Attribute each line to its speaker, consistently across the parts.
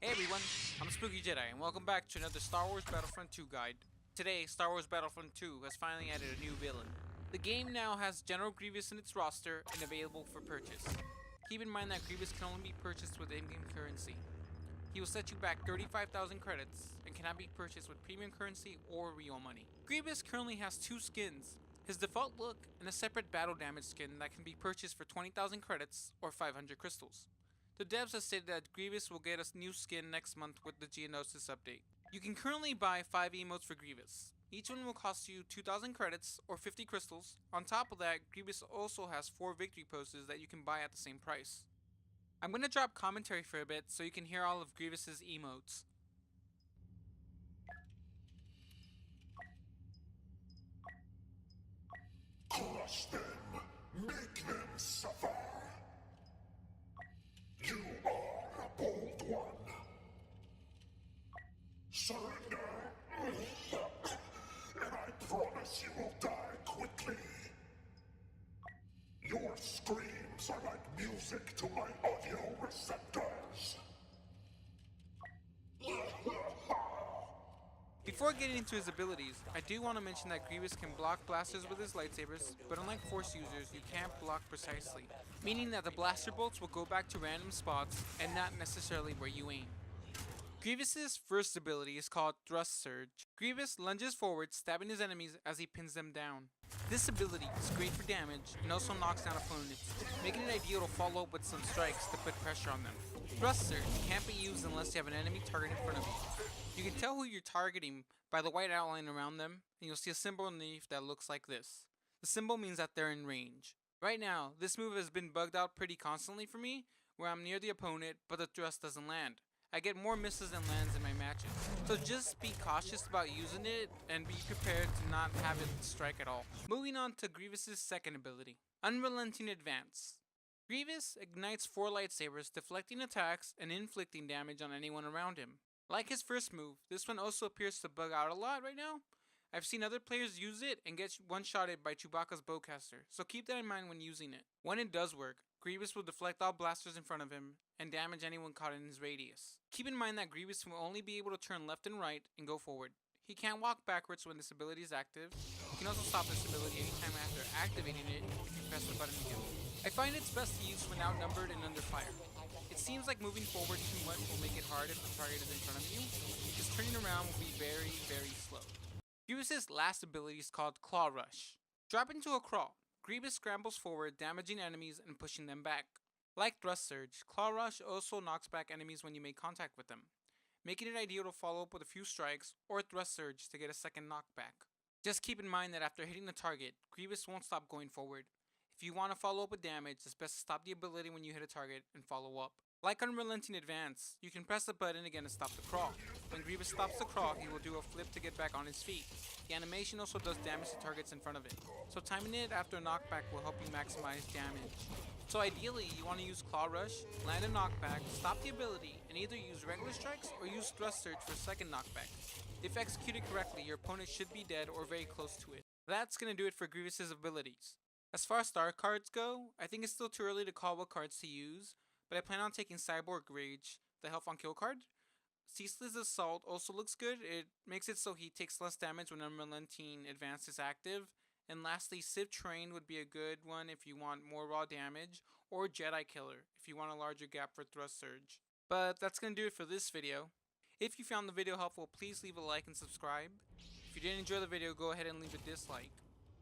Speaker 1: Hey everyone, I'm Spooky Jedi, and welcome back to another Star Wars Battlefront 2 guide. Today, Star Wars Battlefront 2 has finally added a new villain. The game now has General Grievous in its roster and available for purchase. Keep in mind that Grievous can only be purchased with in-game currency. He will set you back 35,000 credits and cannot be purchased with premium currency or real money. Grievous currently has two skins, his default look and a separate battle damage skin that can be purchased for 20,000 credits or 500 crystals. The devs have stated that Grievous will get a new skin next month with the Geonosis update. You can currently buy 5 emotes for Grievous. Each one will cost you 2,000 credits or 50 crystals. On top of that, Grievous also has 4 victory poses that you can buy at the same price. I'm gonna drop commentary for a bit so you can hear all of Grievous's emotes.
Speaker 2: Crush them! Make them suffer! You are a bold one! Surrender! And I promise you will die quickly! Your screams are like music to my audio receptors!
Speaker 1: Before getting into his abilities, I do want to mention that Grievous can block blasters with his lightsabers, but unlike Force users, you can't block precisely, meaning that the blaster bolts will go back to random spots and not necessarily where you aim. Grievous's first ability is called Thrust Surge. Grievous lunges forward, stabbing his enemies as he pins them down. This ability is great for damage and also knocks down opponents, making it ideal to follow up with some strikes to put pressure on them. Thrust Surge can't be used unless you have an enemy target in front of you. You can tell who you're targeting by the white outline around them, and you'll see a symbol underneath that looks like this. The symbol means that they're in range. Right now, this move has been bugged out pretty constantly for me, where I'm near the opponent, but the thrust doesn't land. I get more misses than lands in my matches. So just be cautious about using it and be prepared to not have it strike at all. Moving on to Grievous's second ability, Unrelenting Advance. Grievous ignites 4 lightsabers, deflecting attacks and inflicting damage on anyone around him. Like his first move, this one also appears to bug out a lot right now. I've seen other players use it and get one-shotted by Chewbacca's bowcaster, so keep that in mind when using it. When it does work, Grievous will deflect all blasters in front of him and damage anyone caught in his radius. Keep in mind that Grievous will only be able to turn left and right and go forward. He can't walk backwards when this ability is active. You can also stop this ability anytime after activating it if you press the button again. I find it's best to use when outnumbered and under fire. It seems like moving forward too much will make it hard if the target is in front of you, because turning around will be very, very slow. Grievous's last ability is called Claw Rush. Drop into a crawl. Grievous scrambles forward, damaging enemies and pushing them back. Like Thrust Surge, Claw Rush also knocks back enemies when you make contact with them, making it ideal to follow up with a few strikes or Thrust Surge to get a second knockback. Just keep in mind that after hitting the target, Grievous won't stop going forward. If you want to follow up with damage, it's best to stop the ability when you hit a target and follow up. Like Unrelenting Advance, you can press the button again to stop the crawl. When Grievous stops the crawl, he will do a flip to get back on his feet. The animation also does damage to targets in front of it, so timing it after a knockback will help you maximize damage. So ideally, you want to use Claw Rush, land a knockback, stop the ability, and either use regular strikes or use Thrust Surge for a second knockback. If executed correctly, your opponent should be dead or very close to it. That's gonna do it for Grievous's abilities. As far as star cards go, I think it's still too early to call what cards to use, but I plan on taking Cyborg Rage, the Health on Kill card. Ceaseless Assault also looks good. It makes it so he takes less damage when Unrelenting Advance is active. And lastly, Civ Train would be a good one if you want more raw damage, or Jedi Killer if you want a larger gap for Thrust Surge. But that's going to do it for this video. If you found the video helpful, please leave a like and subscribe. If you didn't enjoy the video, go ahead and leave a dislike.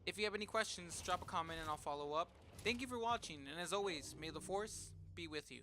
Speaker 1: If you have any questions, drop a comment and I'll follow up. Thank you for watching, and as always, may the Force be with you.